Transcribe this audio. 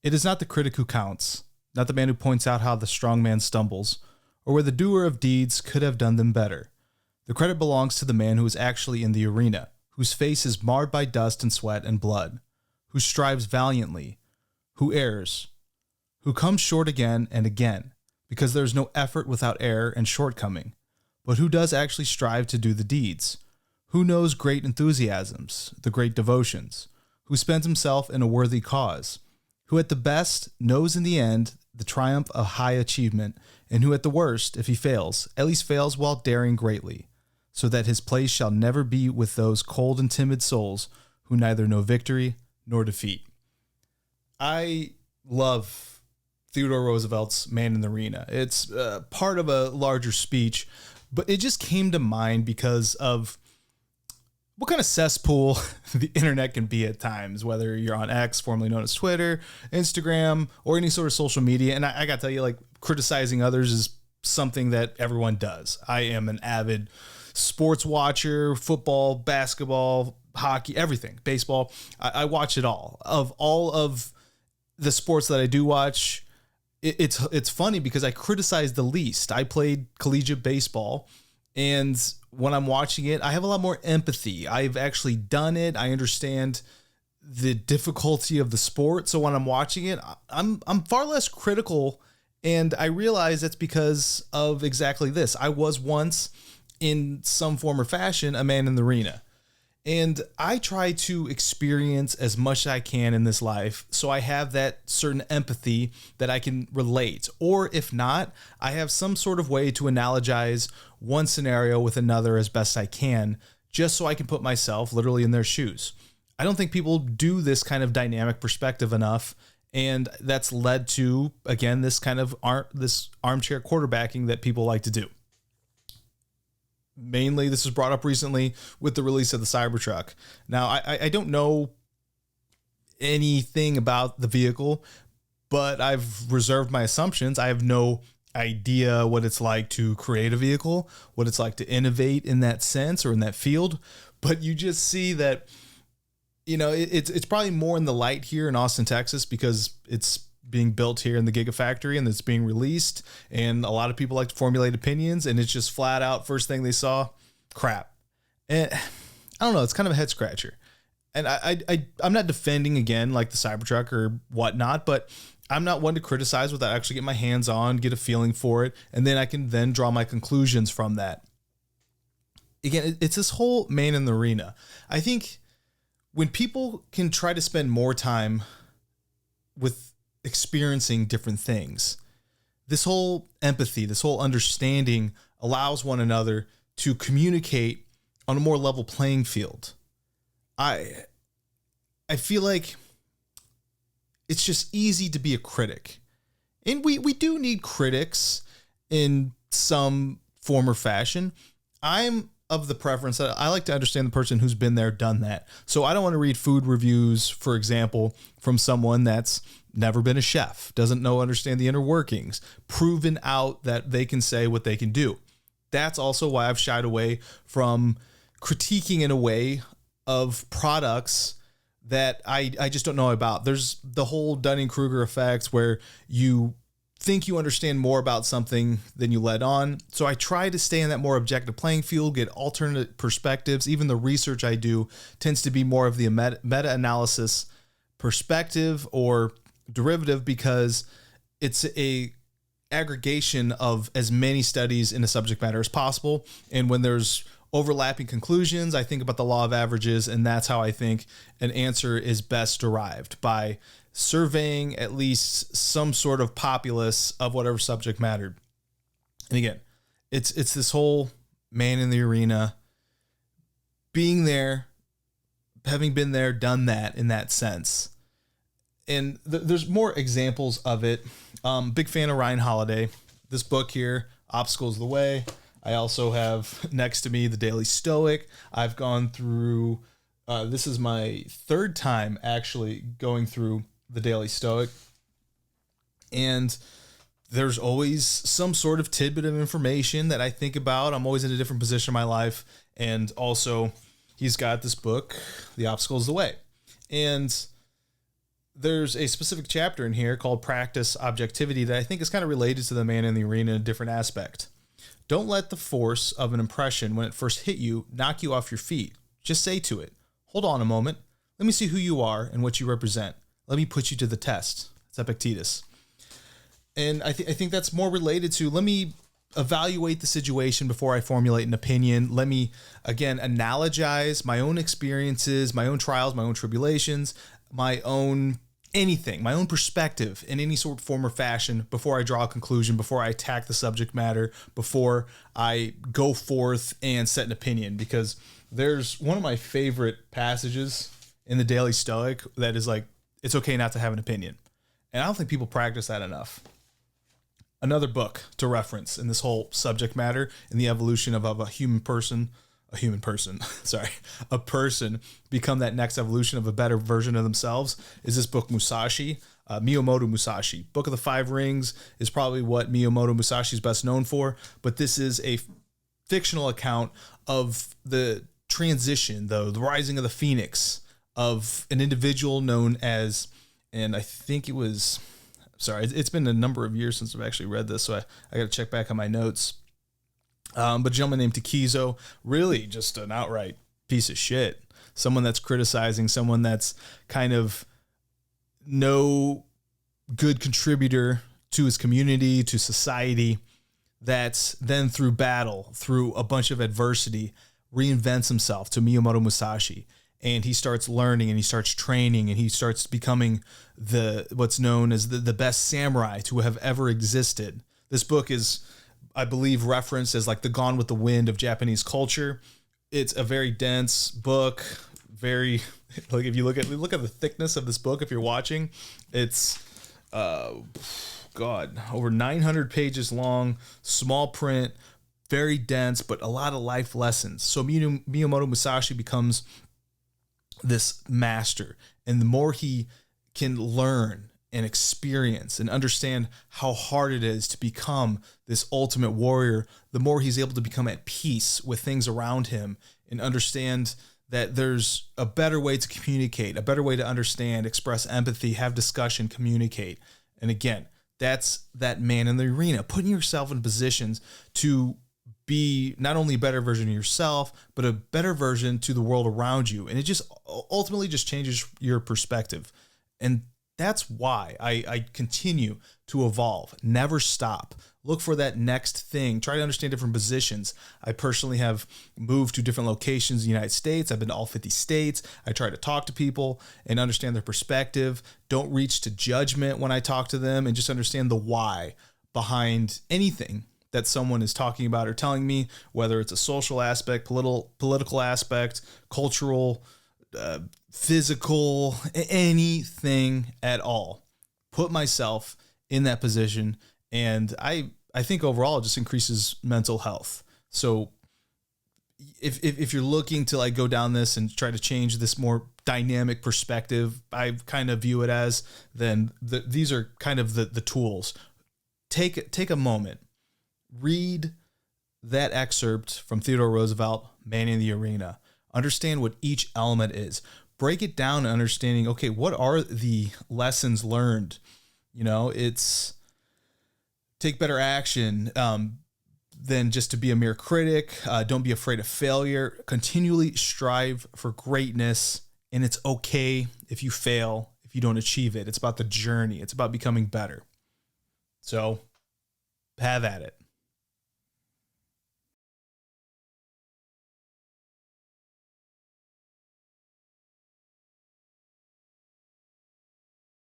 It is not the critic who counts, not the man who points out how the strong man stumbles, or where the doer of deeds could have done them better. The credit belongs to the man who is actually in the arena, whose face is marred by dust and sweat and blood, who strives valiantly, who errs, who comes short again and again, because there is no effort without error and shortcoming, but who does actually strive to do the deeds, who knows great enthusiasms, the great devotions, who spends himself in a worthy cause, who at the best knows in the end the triumph of high achievement, and who at the worst, if he fails, at least fails while daring greatly, so that his place shall never be with those cold and timid souls who neither know victory nor defeat. I love Theodore Roosevelt's Man in the Arena. It's part of a larger speech, but it just came to mind because of what kind of cesspool the internet can be at times, whether you're on X, formerly known as Twitter, Instagram, or any sort of social media. And I got to tell you, like, criticizing others is something that everyone does. I am an avid sports watcher, football, basketball, hockey, everything, baseball. I watch it all. Of all of the sports that I do watch, it's funny because I criticize the least. I played collegiate baseball, and when I'm watching it, I have a lot more empathy. I've actually done it. I understand the difficulty of the sport. So when I'm watching it, I'm far less critical, and I realize that's because of exactly this. I was once, in some form or fashion, a man in the arena. And I try to experience as much as I can in this life, so I have that certain empathy that I can relate. Or if not, I have some sort of way to analogize one scenario with another as best I can, just so I can put myself literally in their shoes. I don't think people do this kind of dynamic perspective enough, and that's led to, again, this kind of this armchair quarterbacking that people like to do. Mainly, this was brought up recently with the release of the Cybertruck. Now, I don't know anything about the vehicle, but I've reserved my assumptions. I have no idea what it's like to create a vehicle, what it's like to innovate in that sense or in that field. But you just see that, you know, it's probably more in the light here in Austin, Texas, because it's being built here in the Gigafactory and it's being released, and a lot of people like to formulate opinions, and it's just flat out first thing they saw, crap. And I don't know, it's kind of a head scratcher. And I'm not defending, again, like the Cybertruck or whatnot, but I'm not one to criticize without actually getting my hands on, get a feeling for it, and then I can then draw my conclusions from that. Again, it's this whole man in the arena. I think when people can try to spend more time with experiencing different things, this whole empathy, this whole understanding allows one another to communicate on a more level playing field. I feel like it's just easy to be a critic, and we do need critics in some form or fashion. I'm of the preference that I like to understand the person who's been there, done that. So I don't want to read food reviews, for example, from someone that's never been a chef, doesn't understand the inner workings, proven out that they can say what they can do. That's also why I've shied away from critiquing in a way of products that I just don't know about. There's the whole Dunning-Kruger effect where you think you understand more about something than you let on. So I try to stay in that more objective playing field, get alternate perspectives. Even the research I do tends to be more of the meta-analysis perspective or derivative, because it's a aggregation of as many studies in a subject matter as possible. And when there's overlapping conclusions, I think about the law of averages, and that's how I think an answer is best derived, by surveying at least some sort of populace of whatever subject mattered. And again, it's this whole man in the arena, being there, having been there, done that in that sense. And there's more examples of it. Big fan of Ryan Holiday. This book here, Obstacles of the Way. I also have next to me The Daily Stoic. I've gone through, this is my third time actually going through The Daily Stoic. And there's always some sort of tidbit of information that I think about. I'm always in a different position in my life. And also, he's got this book, The Obstacles of the Way. And there's a specific chapter in here called Practice Objectivity that I think is kind of related to the man in the arena in a different aspect. Don't let the force of an impression when it first hit you knock you off your feet. Just say to it, hold on a moment. Let me see who you are and what you represent. Let me put you to the test. It's Epictetus. And I think that's more related to, let me evaluate the situation before I formulate an opinion. Let me, again, analogize my own experiences, my own trials, my own tribulations, my own anything, my own perspective in any sort of form or fashion before I draw a conclusion, before I attack the subject matter, before I go forth and set an opinion. Because there's one of my favorite passages in the Daily Stoic that is like, it's okay not to have an opinion. And I don't think people practice that enough. Another book to reference in this whole subject matter in the evolution of a person become that next evolution of a better version of themselves is this book Musashi, Miyamoto Musashi. Book of the Five Rings is probably what Miyamoto Musashi is best known for, but this is a fictional account of the transition, though, the rising of the phoenix of an individual known as, and I think it was, sorry, it's been a number of years since I've actually read this, so I got to check back on my notes. But a gentleman named Takizo, really just an outright piece of shit. Someone that's criticizing, someone that's kind of no good contributor to his community, to society, that's then through battle, through a bunch of adversity, reinvents himself to Miyamoto Musashi. And he starts learning and he starts training and he starts becoming what's known as the best samurai to have ever existed. This book is, I believe, referenced as like the Gone with the Wind of Japanese culture. It's a very dense book, very, like if you look at the thickness of this book, if you're watching, it's, over 900 pages long, small print, very dense, but a lot of life lessons. So Miyamoto Musashi becomes this master, and the more he can learn and experience and understand how hard it is to become this ultimate warrior, the more he's able to become at peace with things around him and understand that there's a better way to communicate, a better way to understand, express empathy, have discussion, communicate. And again, that's that man in the arena, putting yourself in positions to be not only a better version of yourself, but a better version to the world around you. And it just ultimately just changes your perspective. And that's why I continue to evolve, never stop. Look for that next thing. Try to understand different positions. I personally have moved to different locations in the United States. I've been to all 50 states. I try to talk to people and understand their perspective. Don't reach to judgment when I talk to them, and just understand the why behind anything that someone is talking about or telling me, whether it's a social aspect, political aspect, cultural, physical, anything at all. Put myself in that position, and I think overall it just increases mental health. So if you're looking to like go down this and try to change this more dynamic perspective, I kind of view it as these are kind of the tools. Take a moment. Read that excerpt from Theodore Roosevelt, Man in the Arena. Understand what each element is. Break it down to understanding, okay, what are the lessons learned? It's take better action than just to be a mere critic. Don't be afraid of failure. Continually strive for greatness, and it's okay if you fail, if you don't achieve it. It's about the journey. It's about becoming better. So have at it.